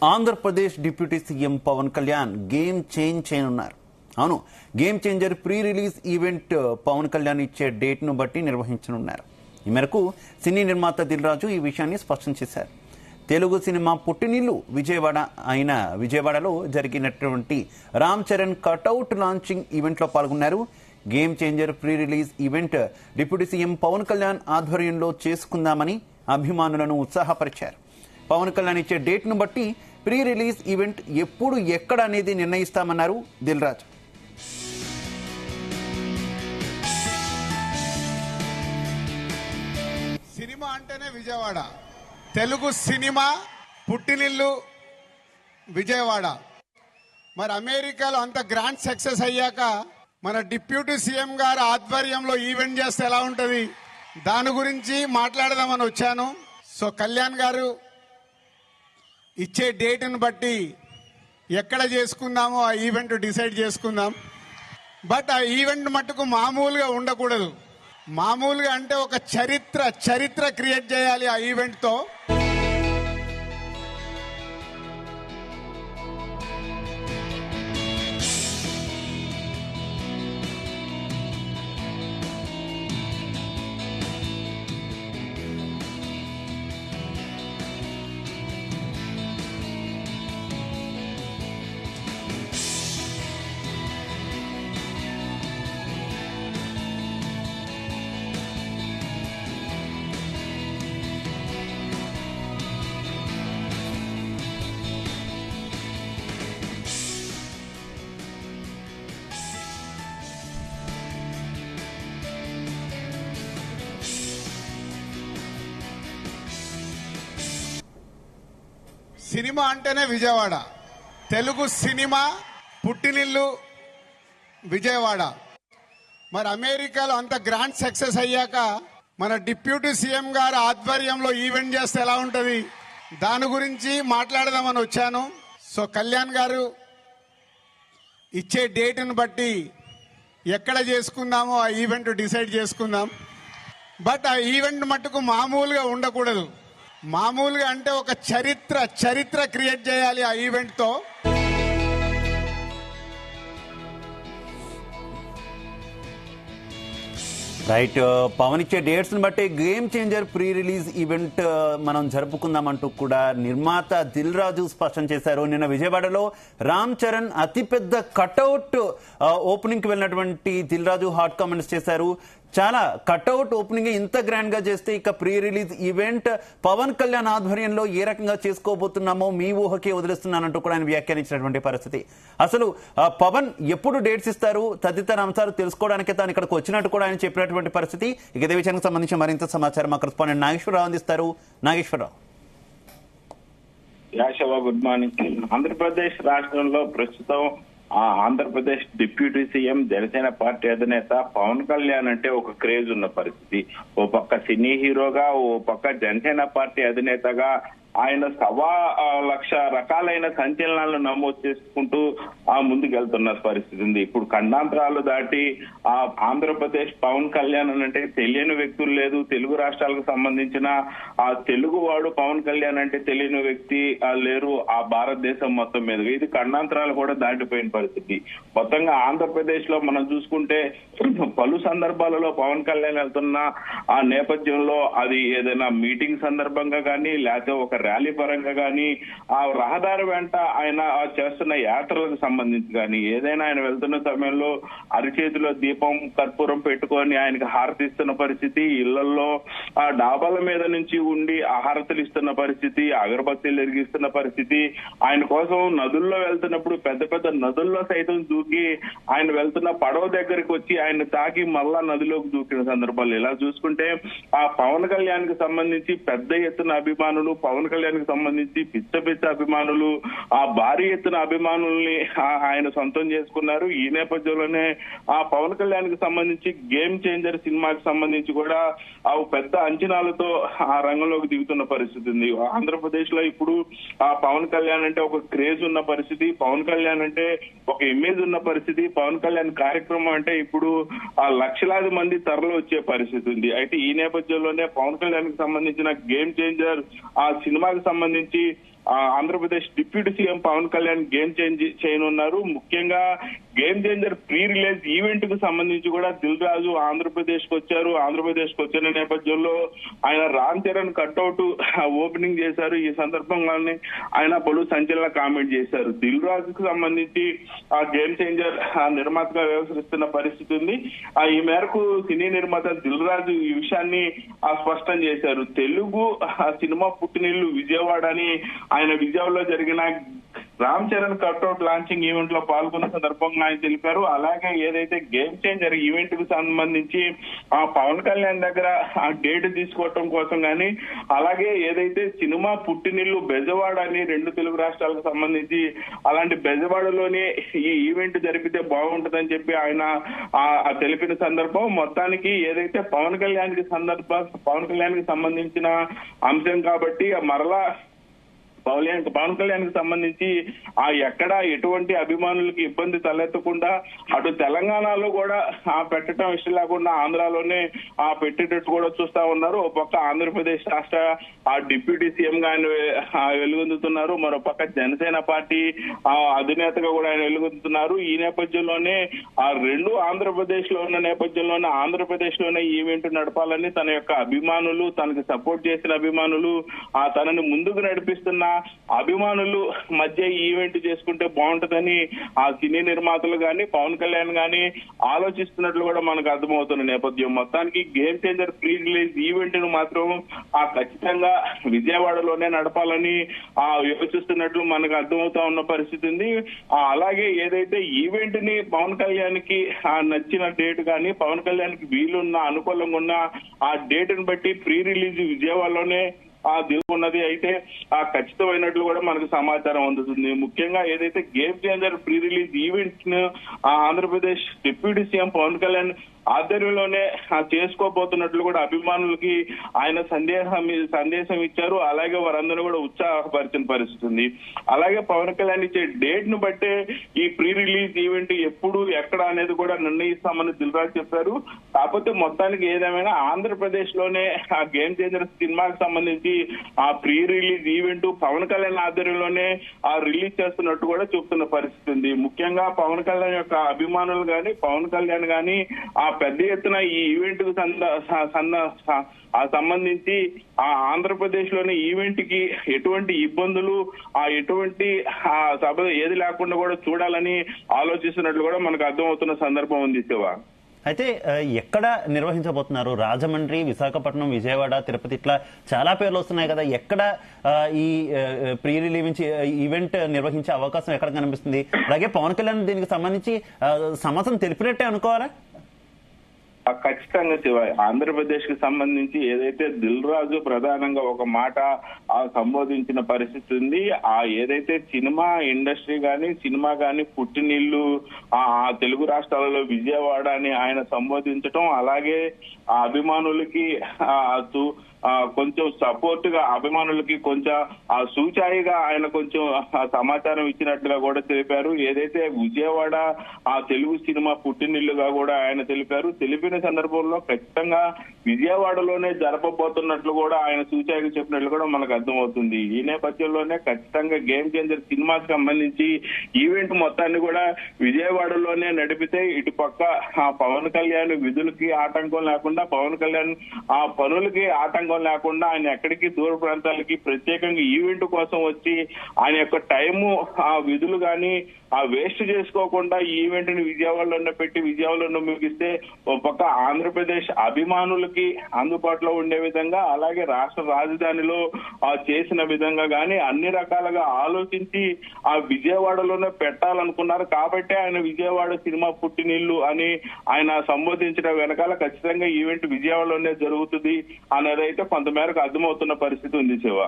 Andhra Pradesh deputy CM Pawan Kalyan game change చేయనున్నారు. అవును, game changer pre release event Pawan Kalyan ఇచ్చే డేట్ ను బట్టి నిర్వహించనున్నారు. ఈ మేరకు సినీ నిర్మాత దిల్ రాజు ఈ విషయాన్ని స్పష్టం చేశారు. తెలుగు సినిమా పుట్టినిల్లు విజయవాడలో జరిగినటువంటి రామ్ చరణ్ కటౌట్ లాంచింగ్ ఈవెంట్లో పాల్గొన్నారు. Game changer pre release event deputy CM Pawan Kalyan ఆధ్వర్యంలో చేసుకుందామని అభిమానులను ఉత్సాహపరిచారు. పవన్ కళ్యాణ్ ఇచ్చే డేట్ ను బట్టి ప్రీ రిలీజ్ ఈవెంట్ ఎప్పుడు ఎక్కడ అనేది నిర్ణయిస్తామన్నారు దిల్ రాజు. సినిమా అంటేనే విజయవాడ, తెలుగు సినిమా పుట్టినిల్లు విజయవాడ. మరి అమెరికాలో అంత గ్రాండ్ సక్సెస్ అయ్యాక మన డిప్యూటీ సీఎం గారు ఆధ్వర్యంలో ఈవెంట్ చేస్తే ఎలా ఉంటుంది, దాని గురించి మాట్లాడదామని వచ్చాను. సో కళ్యాణ్ గారు ఇచ్చే డేట్ను బట్టి ఎక్కడ చేసుకుందామో ఆ ఈవెంట్ డిసైడ్ చేసుకుందాం. బట్ ఆ ఈవెంట్ మట్టుకు మామూలుగా ఉండకూడదు. మామూలుగా అంటే ఒక చరిత్ర క్రియేట్ చేయాలి ఆ ఈవెంట్తో. సినిమా అంటేనే విజయవాడ, తెలుగు సినిమా పుట్టినిల్లు విజయవాడ. మరి అమెరికాలో అంత గ్రాండ్ సక్సెస్ అయ్యాక మన డిప్యూటీ సీఎం గారు ఆధ్వర్యంలో ఈవెంట్ చేస్తే ఎలా ఉంటుంది, దాని గురించి మాట్లాడదామని వచ్చాను. సో కళ్యాణ్ గారు ఇచ్చే డేట్ను బట్టి ఎక్కడ చేసుకుందామో ఆ ఈవెంట్ డిసైడ్ చేసుకుందాం. బట్ ఆ ఈవెంట్ మట్టుకు మామూలుగా ఉండకూడదు. మామూలుగా అంటే ఒక చరిత్ర క్రియేట్ చేయాలి ఆ ఈవెంట్తో. రైట్, పవన్ ఇచ్చే డేట్స్ ని బట్టి game changer pre release event మనం జరుపుకుందామంటూ కూడా నిర్మాత దిల్ రాజు స్పష్టం చేశారు. నిన్న విజయవాడలో రామ్ చరణ్ అతిపెద్ద కటౌట్ ఓపెనింగ్ కి వెళ్ళినటువంటి దిల్ రాజు హాట్ కామెంట్స్ చేశారు. చాలా కటౌట్ ఓపెనింగ్ ఇంత గ్రాండ్ గా చేస్తే ఇక pre release event Pawan Kalyan ఆధ్వర్యంలో ఏ రకంగా చేసుకోబోతున్నామో మీ ఊహకే వదిలేస్తున్నానంటూ కూడా ఆయన వ్యాఖ్యానించినటువంటి పరిస్థితి. అసలు పవన్ ఎప్పుడు డేట్స్ ఇస్తారు తదితర అంశాలు తెలుసుకోవడానికి తాను ఇక్కడికి వచ్చినట్టు కూడా ఆయన చెప్పినటువంటి పరిస్థితి. ఇక ఇదే విషయానికి సంబంధించి మరింత సమాచారం మా కరెస్పాండెంట్ నాగేశ్వరరావు అందిస్తారు. నాగేశ్వరరావు. Good morning. ఆంధ్రప్రదేశ్ రాష్ట్రంలో ప్రస్తుతం Andhra Pradesh deputy CM Janasena party అధినేత పవన్ కళ్యాణ్ అంటే ఒక క్రేజ్ ఉన్న పరిస్థితి. ఓ పక్క సినీ హీరోగా, ఓ పక్క జనసేన పార్టీ అధినేతగా ఆయన 1,00,000 రకాలైన సంచలనాలను నమోదు చేసుకుంటూ ముందుకెళ్తున్న పరిస్థితి ఉంది. ఇప్పుడు ఖండాంతరాలు దాటి ఆంధ్రప్రదేశ్ పవన్ కళ్యాణ్ అంటే తెలియని వ్యక్తులు లేదు. తెలుగు రాష్ట్రాలకు సంబంధించిన తెలుగు వాడు పవన్ కళ్యాణ్ అంటే తెలియని వ్యక్తి లేరు ఆ భారతదేశం మొత్తం మీద. ఇది ఖండాంతరాలు కూడా దాటిపోయిన పరిస్థితి. మొత్తంగా ఆంధ్రప్రదేశ్ లో మనం చూసుకుంటే పలు సందర్భాలలో పవన్ కళ్యాణ్ వెళ్తున్న ఆ నేపథ్యంలో అది ఏదైనా మీటింగ్ సందర్భంగా కానీ, లేకపోతే ఒక ర్యాలీ పరంగా కానీ, ఆ రహదారి వెంట ఆయన చేస్తున్న యాత్రలకు సంబంధించి కానీ, ఏదైనా ఆయన వెళ్తున్న సమయంలో అరిచేతిలో దీపం కర్పూరం పెట్టుకొని ఆయనకి హారతిస్తున్న పరిస్థితి, ఇళ్లలో ఆ డాబాల మీద నుంచి ఉండి హారతులు ఇస్తున్న పరిస్థితి, అగరబత్తీలు వెలిగిస్తున్న పరిస్థితి, ఆయన కోసం నదుల్లో వెళ్తున్నప్పుడు పెద్ద పెద్ద నదుల్లో సైతం దూకి ఆయన వెళ్తున్న పడవ దగ్గరికి వచ్చి ఆయన తాకి మళ్ళా నదిలోకి దూకిన సందర్భాలు. ఇలా చూసుకుంటే ఆ పవన్ కళ్యాణ్ కి సంబంధించి పెద్ద ఎత్తున అభిమానులు, పవన్ కళ్యాణ్ కి సంబంధించి పిచ్చ అభిమానులు, ఆ భారీ ఎత్తున అభిమానుల్ని ఆయన సొంతం చేసుకున్నారు. ఈ నేపథ్యంలోనే ఆ పవన్ కళ్యాణ్ కి సంబంధించి గేమ్ చేంజర్ సినిమాకి సంబంధించి కూడా ఆ పెద్ద అంచనాలతో ఆ రంగంలోకి దిగుతున్న పరిస్థితి ఉంది. ఆంధ్రప్రదేశ్ లో ఇప్పుడు ఆ పవన్ కళ్యాణ్ అంటే ఒక క్రేజ్ ఉన్న పరిస్థితి, పవన్ కళ్యాణ్ అంటే ఒక ఇమేజ్ ఉన్న పరిస్థితి, పవన్ కళ్యాణ్ కార్యక్రమం అంటే ఇప్పుడు ఆ లక్షలాది మంది తరలి వచ్చే పరిస్థితి ఉంది. అయితే ఈ నేపథ్యంలోనే పవన్ కళ్యాణ్ కి సంబంధించిన గేమ్ చేంజర్ ఆ సినిమాకి సంబంధించి Andhra Pradesh deputy CM Pawan Kalyan game change చేయనున్నారు. ముఖ్యంగా game changer pre release event కు సంబంధించి కూడా దిల్ రాజు ఆంధ్రప్రదేశ్ కు వచ్చారు. ఆంధ్రప్రదేశ్ కు వచ్చిన నేపథ్యంలో ఆయన రామ్ చరణ్ కట్అవుట్ ఓపెనింగ్ చేశారు. ఈ సందర్భంగానే ఆయన పలు సంచలన కామెంట్ చేశారు. దిల్ రాజుకు సంబంధించి ఆ గేమ్ చేంజర్ నిర్మాతగా వ్యవహరిస్తున్న పరిస్థితి ఉంది. ఈ మేరకు సినీ నిర్మాత దిల్ రాజు ఈ విషయాన్ని స్పష్టం చేశారు. తెలుగు సినిమా పుట్టినిల్లు విజయవాడ అని ఆయన విజయవాడలో జరిగిన Ram Charan cutout launching event లో పాల్గొన్న సందర్భంగా ఆయన తెలిపారు. అలాగే ఏదైతే గేమ్ చేంజర్ ఈవెంట్ కు సంబంధించి పవన్ కళ్యాణ్ దగ్గర ఆ డేట్ తీసుకోవటం కోసం గానీ, అలాగే ఏదైతే సినిమా పుట్టినిల్లు బెజవాడ అని 2 తెలుగు రాష్ట్రాలకు సంబంధించి అలాంటి బెజవాడలోనే ఈ ఈవెంట్ జరిపితే బాగుంటుందని చెప్పి ఆయన తెలిపిన సందర్భం. మొత్తానికి ఏదైతే పవన్ కళ్యాణ్ కి సంబంధించిన అంశం కాబట్టి మరలా పవన్ కళ్యాణ్ కి సంబంధించి ఎక్కడ ఎటువంటి అభిమానులకి ఇబ్బంది తలెత్తకుండా అటు తెలంగాణలో కూడా పెట్టడం ఇష్టం లేకుండా ఆంధ్రాలోనే పెట్టేటట్టు కూడా చూస్తా ఉన్నారు. ఒక పక్క ఆంధ్రప్రదేశ్ రాష్ట్ర డిప్యూటీ సీఎం గా ఆయన వెలుగొందుతున్నారు. మరో పక్క జనసేన పార్టీ అధినేతగా కూడా ఆయన వెలుగొందుతున్నారు. ఈ నేపథ్యంలోనే రెండు ఆంధ్రప్రదేశ్ లో ఉన్న నేపథ్యంలోనే ఆంధ్రప్రదేశ్ లోనే ఈవెంట్ నడపాలని తన యొక్క అభిమానులు, తనకు సపోర్ట్ చేసిన అభిమానులు, తనని ముందుకు నడిపిస్తున్న అభిమానులు మధ్య ఈవెంట్ చేసుకుంటే బాగుంటుందని సినీ నిర్మాతలు గాని పవన్ కళ్యాణ్ గాని ఆలోచిస్తున్నట్లు కూడా మనకు అర్థమవుతున్న నేపథ్యం. మొత్తానికి game changer pre release event ను మాత్రం ఖచ్చితంగా విజయవాడలోనే నడపాలని యోచిస్తున్నట్లు మనకు అర్థమవుతా ఉన్న పరిస్థితి ఉంది. అలాగే ఏదైతే ఈవెంట్ ని పవన్ కళ్యాణ్ కి నచ్చిన డేట్ కానీ పవన్ కళ్యాణ్ కి వీలున్న అనుకూలంగా ఉన్న ఆ డేట్ ని బట్టి ప్రీ రిలీజ్ విజయవాడలోనే దిగున్నది అయితే ఖచ్చితమైనట్లు కూడా మనకు సమాచారం అందుతుంది. ముఖ్యంగా ఏదైతే game changer pre release event ను ఆంధ్రప్రదేశ్ డిప్యూటీ సీఎం పవన్ కళ్యాణ్ ఆధ్వర్యంలోనే చేసుకోబోతున్నట్లు కూడా అభిమానులకి ఆయన సందేశం ఇచ్చారు. అలాగే వారందరూ కూడా ఉత్సాహపరిచిన పరిస్థితి ఉంది. అలాగే పవన్ కళ్యాణ్ ఇచ్చే డేట్ ను బట్టే ఈ ప్రీ రిలీజ్ ఈవెంట్ ఎప్పుడు ఎక్కడ అనేది కూడా నిర్ణయిస్తామని దిల్ రాజు చెప్పారు. కాకపోతే మొత్తానికి ఏదేమైనా ఆంధ్రప్రదేశ్ లోనే ఆ గేమ్ చేంజర్ సినిమాకి సంబంధించి ఆ pre release event Pawan Kalyan ఆధ్వర్యంలోనే రిలీజ్ చేస్తున్నట్టు కూడా చెప్తున్న పరిస్థితి ఉంది. ముఖ్యంగా పవన్ కళ్యాణ్ యొక్క అభిమానులు గాని పవన్ కళ్యాణ్ గాని పెద్ద ఎత్తున ఈ ఈవెంట్ కు సంబంధించి ఆంధ్రప్రదేశ్ లోని ఈవెంట్ కి ఎటువంటి ఇబ్బందులు ఎటువంటి సభ ఏది లేకుండా కూడా చూడాలని ఆలోచిస్తున్నట్లు కూడా మనకు అర్థమవుతున్న సందర్భం ఉంది. శివ, అయితే ఎక్కడ నిర్వహించబోతున్నారు? రాజమండ్రి, విశాఖపట్నం, విజయవాడ, తిరుపతి ఇట్లా చాలా పేర్లు వస్తున్నాయి కదా. ఎక్కడ ఈ ప్రీ రిలీజ్ ఈవెంట్ నిర్వహించే అవకాశం ఎక్కడ కనిపిస్తుంది? అలాగే పవన్ కళ్యాణ్ దీనికి సంబంధించి సమస్యను తెలిపినట్టే అనుకోవాలా? ఖచ్చితంగా శివ, ఆంధ్రప్రదేశ్ కి సంబంధించి ఏదైతే దిల్ రాజు ప్రధానంగా ఒక మాట సంబోధించిన పరిస్థితి ఉంది. ఏదైతే సినిమా ఇండస్ట్రీ సినిమా గాని పుట్టినిల్లు తెలుగు రాష్ట్రాలలో విజయవాడ అని ఆయన సంబోధించటం, అలాగే అభిమానులకి కొంచెం సపోర్ట్ గా అభిమానులకి కొంచెం సూచాయిగా ఆయన కొంచెం సమాచారం ఇచ్చినట్లుగా కూడా తెలిపారు. ఏదైతే విజయవాడ తెలుగు సినిమా పుట్టినిల్లుగా కూడా ఆయన తెలిపిన సందర్భంలో ఖచ్చితంగా విజయవాడలోనే జరపబోతున్నట్లు కూడా ఆయన సూచాయిగా చెప్పినట్లు కూడా మనకు అర్థమవుతుంది. ఈ నేపథ్యంలోనే ఖచ్చితంగా గేమ్ చేంజర్ సినిమాకి సంబంధించి ఈవెంట్ మొత్తాన్ని కూడా విజయవాడలోనే నడిపితే ఇటు పక్క పవన్ కళ్యాణ్ విధులకి ఆటంకం లేకుండా, పవన్ కళ్యాణ్ పనులకి ఆటంకం లేకుండా ఆయన ఎక్కడికి దూర ప్రాంతాలకి ప్రత్యేకంగా ఈవెంట్ కోసం వచ్చి ఆయన యొక్క టైము విధులు గాని వేస్ట్ చేసుకోకుండా ఈ ఈవెంట్ ని విజయవాడలో పెట్టి విజయవాడలో ముగిస్తే ఒక పక్క ఆంధ్రప్రదేశ్ అభిమానులకి అందుబాటులో ఉండే విధంగా, అలాగే రాష్ట్ర రాజధానిలో చేసిన విధంగా గాని అన్ని రకాలుగా ఆలోచించి విజయవాడలోనే పెట్టాలనుకున్నారు. కాబట్టి ఆయన విజయవాడ సినిమా పుట్టినిల్లు అని ఆయన సంబోధించడం వెనకాల ఖచ్చితంగా ఈవెంట్ విజయవాడలోనే జరుగుతుంది అనేది కొంతమేరకు అర్థమవుతున్న పరిస్థితి ఉంది శివ.